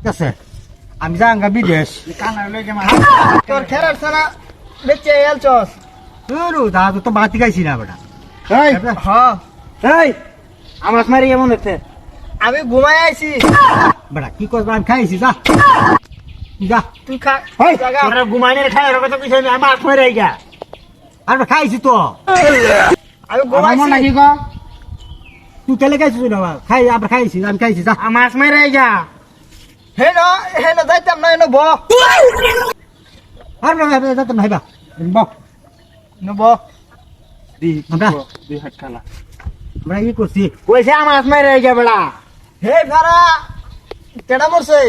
ঠিক আছে আমি যাঙ্গা বিদেশ তোর খেরার সারা বেচে এলছস দাদু তো বাতি খাইছি না বেটা এই হ্যাঁ এই আমার মারি কেমন হচ্ছে আমি ঘুমাই আইছি বেটা কি করবো আমি খাইছি যা যা তুই খা এই, জাগা তোরা ঘুমাইনের খাই এর কথা কইছিস আমি মাছ মেরে গা আর খাইছি তো আমি আমার ঘুমাইছি মন নাকি গো তুই কেলে খাইছিস না খাই আমরা খাইছি আমি খাইছি যা মাছ মেরে গা হে না যাইতাম না এনো ব আর না যাইতাম না হাইবা বক নব আমরা দুই হাত খালা আমরা কি করছি কইছে আমার মাছ মেরে গা বেটা হে ভাড়া কেডা মরছে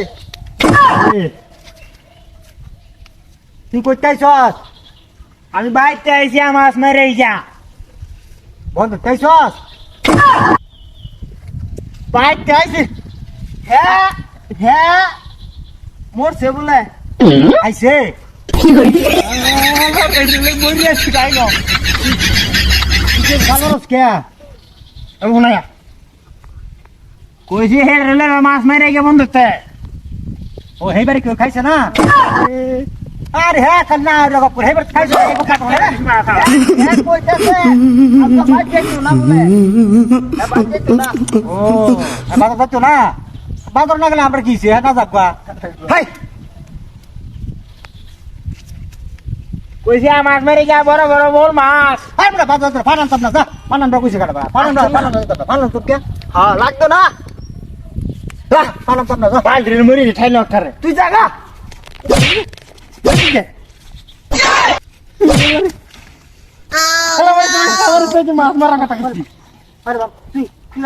তুই কইতাইছস আমি বাইতে আইছি আমার মাছ মেরে যা বন্ধ তাইছস বাইতে আইছি হ্যাঁ হ্যাঁ মরছে বলে আইছে মরি আসছি তাই না তুই ভালোস কে আমি শোনা কইছি হে রেলের মাছ মেরে গা বন্ধতে ও হেবারে কেউ খাইছে না আরে হ্যাঁ কান্না রকম করে হেবার খাইছে এই কথা করে হ্যাঁ কইতাছে আমরা বাইতে আইছি না বলে হ্যাঁ বাইতে আইছি না ও বাজার যাচ্ছ না বাজার না গেলে আমরা কিছে না যাবা হাই কইছে মাছ মেরে গা বড় বড় বড় মাছ আই বড় বাজার ফানান তব না যা ফানান রা কইছে কাটা ফানান তো কে হ্যাঁ লাগতো না যা ফানান তব না যা বালদির মরি ঠাইল করে তুই জাগা হ্যালো ভাই তুমি খাবার পেয়ে মাছ মারা কথা কইছি আরে বাপ তুই কি